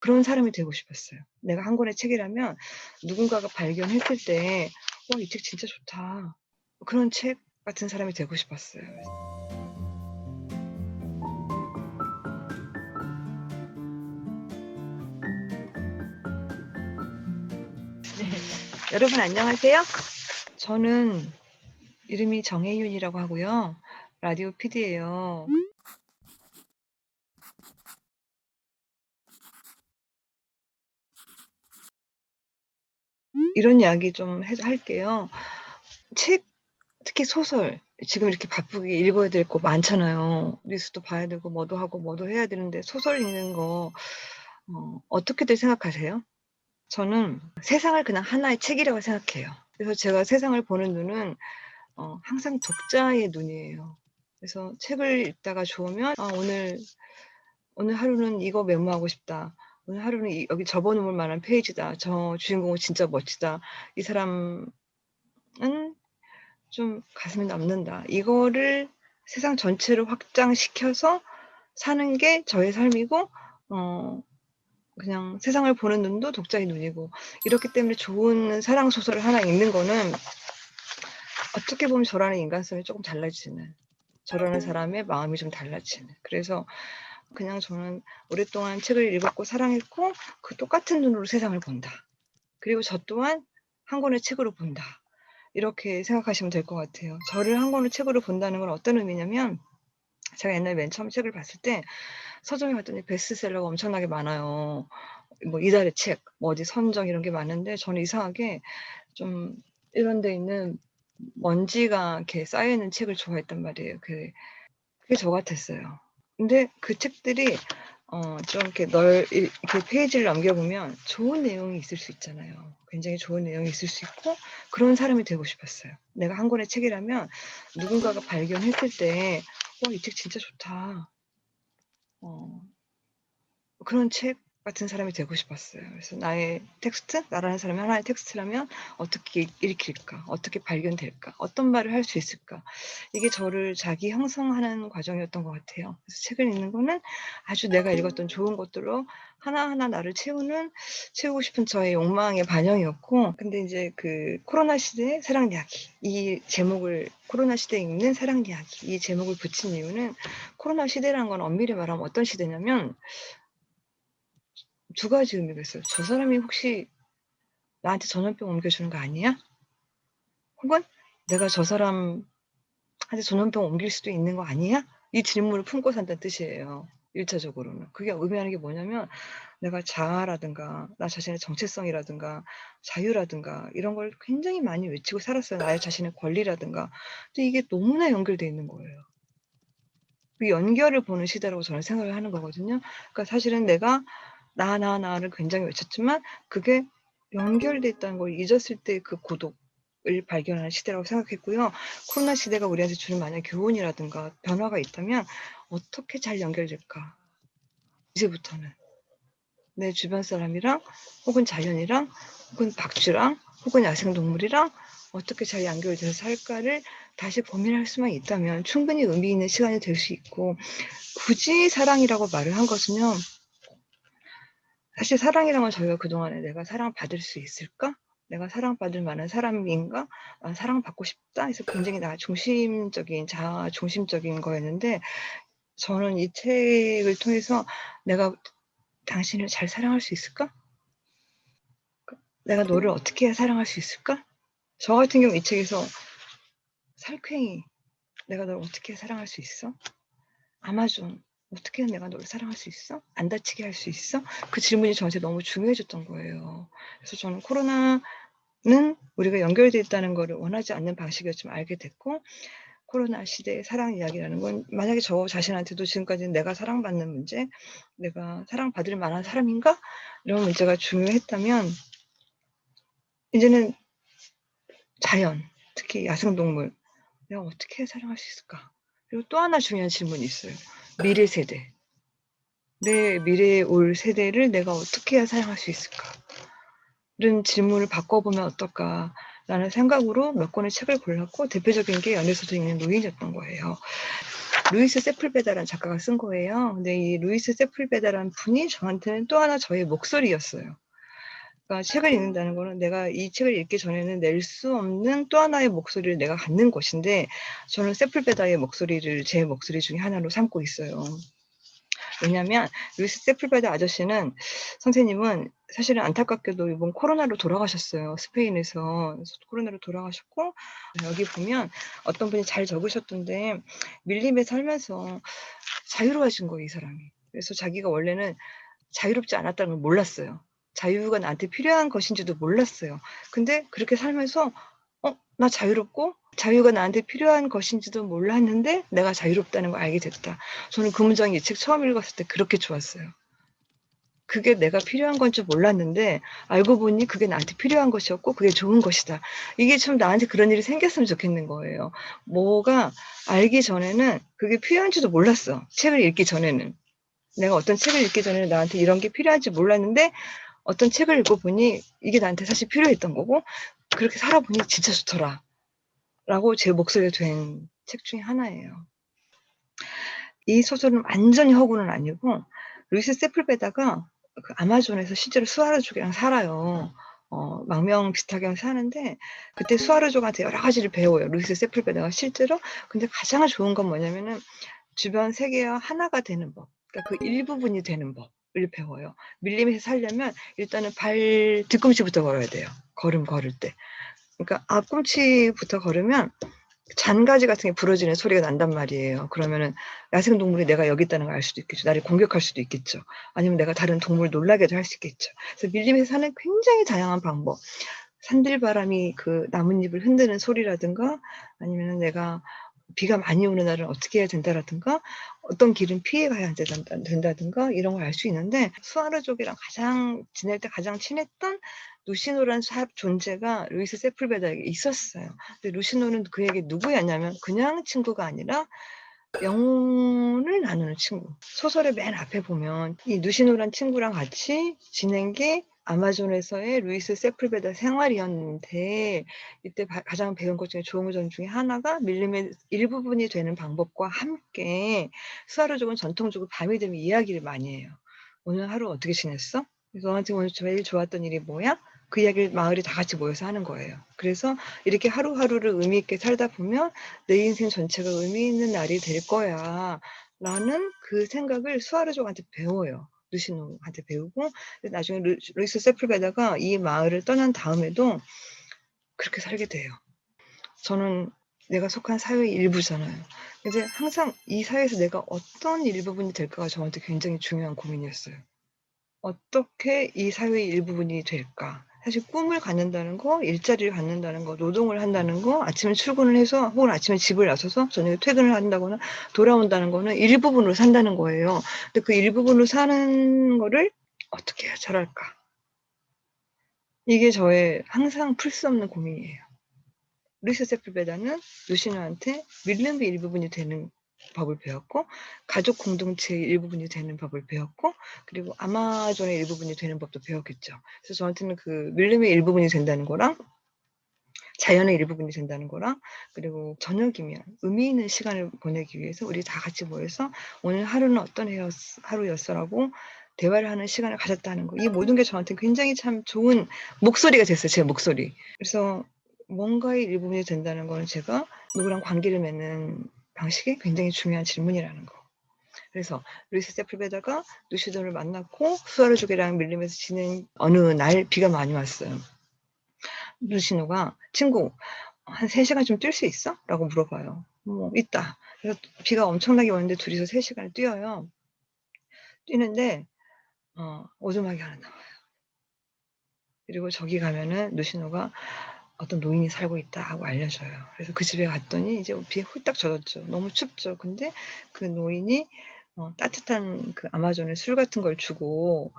그런 사람이 되고 싶었어요. 내가 한 권의 책이라면 누군가가 발견했을 때 '와 이 책 진짜 좋다.' 그런 책 같은 사람이 되고 싶었어요. 여러분 안녕하세요. 저는 이름이 정혜윤이라고 하고요. 라디오 PD예요. 이런 이야기 좀 할게요. 책, 특히 소설 지금 이렇게 바쁘게 읽어야 될 거 많잖아요. 뉴스도 봐야 되고 뭐도 하고 뭐도 해야 되는데 소설 읽는 거 어떻게들 생각하세요? 저는 세상을 그냥 하나의 책이라고 생각해요. 그래서 제가 세상을 보는 눈은 항상 독자의 눈이에요. 그래서 책을 읽다가 좋으면 '아 오늘 하루는 이거 메모하고 싶다. 오늘 하루는 여기 접어 놓을 만한 페이지다. 저 주인공은 진짜 멋지다. 이 사람은 좀 가슴에 남는다.' 이거를 세상 전체를 확장시켜서 사는 게 저의 삶이고 어 그냥 세상을 보는 눈도 독자의 눈이고, 이렇기 때문에 좋은 사랑 소설을 하나 읽는 거는 어떻게 보면 저라는 인간성이 쪼끔 달라지는, 저라는 사람의 마음이 좀 달라지는, 그래서 그냥 저는 오랫동안 책을 읽었고 사랑했고 그 똑같은 눈으로 세상을 본다. 그리고 저 또한 한 권의 책으로 본다. 이렇게 생각하시면 될 것 같아요. 저를 한 권의 책으로 본다는 건 어떤 의미냐면, 제가 옛날에 맨 처음 책을 봤을 때 서점에 갔더니 베스트셀러가 엄청나게 많아요. 뭐 이달의 책, 뭐 어디 선정 이런 게 많은데 저는 이상하게 좀 이런 데 있는 먼지가 이렇게 쌓여 있는 책을 좋아했단 말이에요. 그게 저 같았어요. 근데 그 책들이 좀 이렇게 이렇게 페이지를 넘겨보면 좋은 내용이 있을 수 있잖아요. 굉장히 좋은 내용이 있을 수 있고 그런 사람이 되고 싶었어요. 내가 한 권의 책이라면 누군가가 발견했을 때 '와 이 책 진짜 좋다.' 어 그런 책 같은 사람이 되고 싶었어요. 그래서 나의 텍스트, 나라는 사람이 하나의 텍스트라면 어떻게 읽힐까? 어떻게 발견될까? 어떤 말을 할 수 있을까? 이게 저를 자기 형성하는 과정이었던 것 같아요. 그래서 책을 읽는 거는 아주 내가 읽었던 좋은 것들로 하나하나 나를 채우고 싶은 저의 욕망의 반영이었고, 근데 인제 그 코로나 시대의 사랑 이야기, 이 제목을 코로나 시대에 읽는 사랑 이야기, 이 제목을 붙인 이유는, 코로나 시대라는 건 엄밀히 말하면 어떤 시대냐면 두 가지 의미가 있어요. '저 사람이 혹시 나한테 전염병 옮겨주는 거 아니야?' 혹은 '내가 저 사람한테 전염병 옮길 수도 있는 거 아니야?' 이 질문을 품고 산다는 뜻이에요, 1차적으로는. 그게 의미하는 게 뭐냐면, 내가 자아라든가 나 자신의 정체성이라든가 자유라든가 이런 걸 굉장히 많이 외치고 살았어요. 나의 자신의 권리라든가. 근데 이게 너무나 연결돼 있는 거예요. 그 연결을 보는 시대라고 저는 생각을 하는 거거든요. 그러니까 사실은 내가 나를 굉장히 외쳤지만 그게 연결돼 있다는 걸 잊었을 때 그 고독을 발견하는 시대라고 생각했고요. 코로나 시대가 우리한테 주는 만약 교훈이라든가 변화가 있다면 '어떻게 잘 연결될까? 이제부터는 내 주변 사람이랑 혹은 자연이랑 혹은 박쥐랑 혹은 야생동물이랑 어떻게 잘 연결돼서 살까.'를 다시 고민할 수만 있다면 충분히 의미 있는 시간이 될 수 있고, 굳이 사랑이라고 말을 한 것은요, 사실 사랑이란 건 저희가 그동안에 '내가 사랑받을 수 있을까? 내가 사랑받을 만한 사람인가? 아 사랑받고 싶다.' 해서 굉장히 나 중심적인, 자아 중심적인 거였는데, 저는 이 책을 통해서 '내가 당신을 잘 사랑할 수 있을까? 내가 너를 어떻게 해야 사랑할 수 있을까?' 저 같은 경우 이 책에서 '살쾡이 내가 널 어떻게 해야 사랑할 수 있어? 아마존 어떻게 해야 내가 너를 사랑할 수 있어? 안 다치게 할 수 있어?' 그 질문이 저한테 너무 중요해졌던 거예요. 그래서 저는 코로나는 우리가 연결돼 있다는 거를 원하지 않는 방식이었지만 알게 됐고, 코로나 시대의 사랑 이야기라는 건 만약에 저 자신한테도 지금까지는 '내가 사랑받는 문제, 내가 사랑받을 만한 사람인가?' 이런 문제가 중요했다면, 이제는 자연, 특히 야생동물 '내가 어떻게 사랑할 수 있을까?' 그리고 또 하나 중요한 질문이 있어요. 미래 세대. '내 미래에 올 세대를 내가 어떻게 해야 사랑할 수 있을까?' 이런 질문을 바꿔보면 어떨까라는 생각으로 몇 권의 책을 골랐고, 대표적인 게 연애소설 읽는 노인이었던 거예요. 루이스 세풀베다라는 작가가 쓴 거예요. 근데 이 루이스 세풀베다라는 분이 저한테는 또 하나 저의 목소리였어요. 그러니까 책을 읽는다는 거는 내가 이 책을 읽기 전에는 낼 수 없는 또 하나의 목소리를 내가 갖는 것인데, 저는 세풀베다의 목소리를 제 목소리 중에 하나로 삼고 있어요. 왜냐하면 루이스 세풀베다 아저씨는, 선생님은 사실은 안타깝게도 이번 코로나로 돌아가셨어요. 스페인에서 코로나로 돌아가셨고, 여기 보면 어떤 분이 잘 적으셨던데, 밀림에 살면서 자유로워진 거예요, 이 사람이. 그래서 자기가 원래는 자유롭지 않았다는 걸 몰랐어요. 자유가 나한테 필요한 것인지도 몰랐어요. 근데 그렇게 살면서 나 자유롭고 자유가 나한테 필요한 것인지도 몰랐는데 내가 자유롭다는 걸 알게 됐다. 저는 그 문장이 이 책 처음 읽었을 때 그렇게 좋았어요. 그게 내가 필요한 건 줄 몰랐는데 알고 보니 그게 나한테 필요한 것이었고 그게 좋은 것이다. 이게 참 나한테 그런 일이 생겼으면 좋겠는 거예요. 뭐가 알기 전에는 그게 필요한지도 몰랐어. 책을 읽기 전에는. 내가 어떤 책을 읽기 전에는 나한테 이런 게 필요한지 몰랐는데 어떤 책을 읽고 보니 이게 나한테 사실 필요했던 거고, 그렇게 살아보니 진짜 좋더라 라고 제 목소리가 된 책 중에 하나예요. 이 소설은 완전히 허구는 아니고, 루이스 세풀베다가 그 아마존에서 실제로 수아르족이랑 살아요. 망명 비슷하게 사는데 그때 수아르족한테 여러 가지를 배워요, 루이스 세풀베다가 실제로. 근데 가장 좋은 건 뭐냐면은 주변 세계와 하나가 되는 법, 그러니까 그 일부분이 되는 법을 배워요. 밀림에서 살려면 일단은 발 뒤꿈치부터 걸어야 돼요, 걸을 때. 그러니까 앞꿈치부터 걸으면 잔가지 같은 게 부러지는 소리가 난단 말이에요. 그러면은 야생동물이 내가 여기 있다는 걸 알 수도 있겠죠. 나를 공격할 수도 있겠죠. 아니면 내가 다른 동물을 놀라게도 할 수 있겠죠. 그래서 밀림에서 사는 굉장히 다양한 방법. 산들바람이 그 나뭇잎을 흔드는 소리라든가, 아니면 내가 비가 많이 오는 날은 어떻게 해야 된다라든가, 어떤 길은 피해 가야 된다든가, 이런 걸 알 수 있는데, 수아르족이랑 지낼 때 가장 친했던 루시노라는 존재가 루이스 세풀베다에게 있었어요. 근데 루시노는 그에게 누구였냐면 그냥 친구가 아니라 영혼을 나누는 친구. 소설의 맨 앞에 보면 이 누시노란 친구랑 같이 지낸 게 아마존에서의 루이스 세풀베다 생활이었는데, 이때 가장 배운 것 중에 좋은 점 중에 하나가 밀림의 일부분이 되는 방법과 함께 수아르족은 전통적으로 밤이 되면 이야기를 많이 해요. 오늘 하루 어떻게 지냈어? 너한테 오늘 제일 좋았던 일이 뭐야? 그 이야기를 마을이 다 같이 모여서 하는 거예요. 그래서 이렇게 하루하루를 의미 있게 살다 보면 내 인생 전체가 의미 있는 날이 될 거야 라는 그 생각을 수아르족한테 배워요. 루시노한테 배우고, 나중에 루이스 세풀베다가 이 마을을 떠난 다음에도 그렇게 살게 돼요. 저는 내가 속한 사회의 일부잖아요. 이제 항상 이 사회에서 내가 어떤 일부분이 될까가 저한테 굉장히 중요한 고민이었어요. 어떻게 이 사회의 일부분이 될까? 사실 꿈을 갖는다는 거, 일자리를 갖는다는 거, 노동을 한다는 거, 아침에 출근을 해서 혹은 아침에 집을 나서서 저녁에 퇴근을 한다거나 돌아온다는 거는 일부분으로 산다는 거예요. 근데 그 일부분으로 사는 거를 어떻게 해야 잘할까? 이게 저의 항상 풀 수 없는 고민이에요. 루이스 세풀베다는 루시노한테 밀림의 일부분이 되는 법을 배웠고, 가족 공동체의 일부분이 되는 법을 배웠고, 그리고 아마존의 일부분이 되는 법도 배웠겠죠. 그래서 저한테는 그 밀림의 일부분이 된다는 거랑 자연의 일부분이 된다는 거랑, 그리고 저녁이면 의미 있는 시간을 보내기 위해서 우리 다 같이 모여서 오늘 하루는 어떤 하루였어라고 대화를 하는 시간을 가졌다는 거, 이 모든 게 저한테 굉장히 참 좋은 목소리가 됐어요, 제 목소리. 그래서 뭔가의 일부분이 된다는 거는 제가 누구랑 관계를 맺는 방식이 굉장히 중요한 질문이라는 거. 그래서 루이스 세풀베다가 루시도를 만났고 수아르족이랑 밀림에서 지낸 어느 날 비가 많이 왔어요. 루시노가 친구 한 3시간 좀 뛸 수 있어? 라고 물어봐요. 있다. 그래서 비가 엄청나게 오는데 둘이서 3시간을 뛰어요. 뛰는데 오두막이 하나 나와요. 그리고 저기 가면은 루시노가 어떤 노인이 살고 있다 하고 알려줘요. 그래서 그 집에 갔더니 이제 비에 홀딱 젖었죠. 너무 춥죠. 근데 그 노인이 따뜻한 그 아마존의 술 같은 걸 주고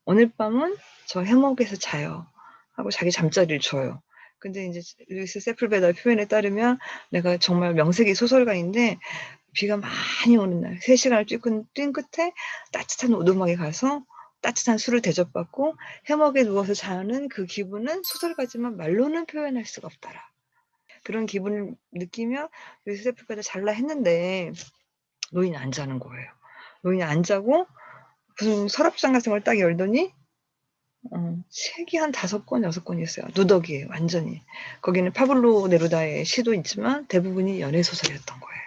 오늘 밤은 저 해먹에서 자요 하고 자기 잠자리를 줘요. 근데 이제 루이스 세풀베다 표현에 따르면, 내가 정말 명색이 소설가인데 비가 많이 오는 날 3시간을 뛴 끝에 따뜻한 오두막에 가서 따뜻한 술을 대접받고 해먹에 누워서 자는 그 기분은 소설가지만 말로는 표현할 수가 없더라. 그런 기분을 느끼며 요세프보다 잘라 했는데 노인이 안 자는 거예요. 노인이 안 자고 무슨 서랍장 같은 걸 딱 열더니 책이 한 5권, 6권 있어요. 누더기예요, 완전히. 거기는 파블로 네루다의 시도 있지만 대부분이 연애 소설이었던 거예요.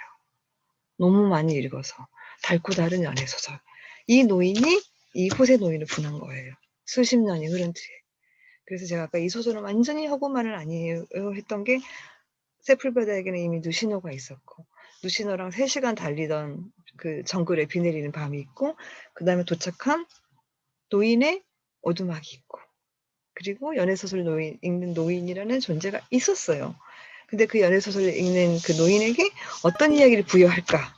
너무 많이 읽어서. 닳고 다른 연애 소설. 이 노인이 이 호세 노인을 분한 거예요. 수십 년이 흐른 뒤에. 그래서 제가 아까 이 소설은 완전히 허구만은 아니에요 했던 게 세풀베드에게는 이미 누시노가 있었고 누시노랑 3시간 달리던 그 정글에 비 내리는 밤이 있고 그다음에 도착한 노인의 오두막이 있고 그리고 연애소설 읽는 노인이라는 존재가 있었어요. 근데 그 연애소설을 읽는 그 노인에게 어떤 이야기를 부여할까는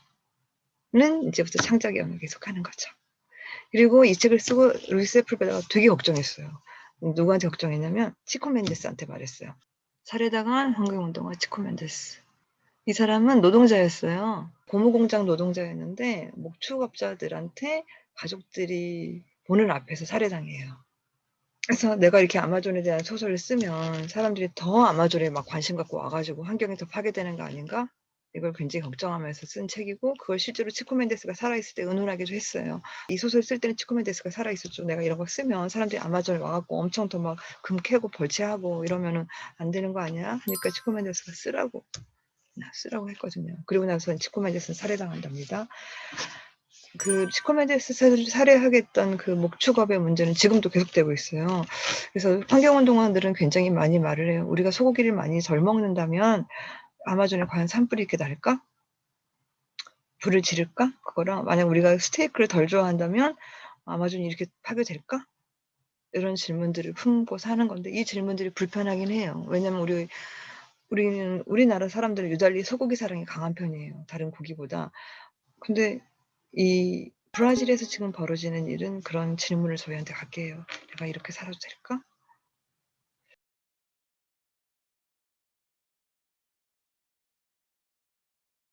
이제부터 창작의 영역을 계속하는 거죠. 그리고 이 책을 쓰고 루이스 세풀베드가 되게 걱정했어요. 누구한테 걱정했냐면 치코 멘데스한테 말했어요. 살해당한 환경운동가 치코 멘데스. 이 사람은 노동자였어요. 고무공장 노동자였는데 목축업자들한테 가족들이 보는 앞에서 살해당해요. 그래서 내가 이렇게 아마존에 대한 소설을 쓰면 사람들이 더 아마존에 막 관심 갖고 와 가지고 환경이 더 파괴되는 거 아닌가? 이걸 굉장히 걱정하면서 쓴 책이고 그걸 실제로 치코 멘데스가 살아있을 때 의논하기도 했어요. 이 소설 쓸 때는 치코 멘데스가 살아있었죠. 내가 이런 거 쓰면 사람들이 아마존에 와 갖고 엄청 더 막 금 캐고 벌채하고 이러면은 안 되는 거 아니야? 하니까 치코 멘데스가 쓰라고 했거든요. 그리고 나서 치코 멘데스는 살해당한답니다. 그 치코 멘데스를 살해하겠던 그 목축업의 문제는 지금도 계속되고 있어요. 그래서 환경운동가들은 굉장히 많이 말을 해요. 우리가 소고기를 많이 덜 먹는다면 아마존에 과연 산불이 이렇게 날까? 불을 지를까? 그거랑 만약 우리가 스테이크를 덜 좋아한다면 아마존이 이렇게 파괴될까? 이런 질문들을 품고 사는 건데 이 질문들이 불편하긴 해요. 왜냐면 우리나라 사람들은 유달리 소고기 사랑이 강한 편이에요, 다른 고기보다. 근데 이 브라질에서 지금 벌어지는 일은 그런 질문을 저희한테 갖게 해요. '내가 이렇게 살아도 될까?'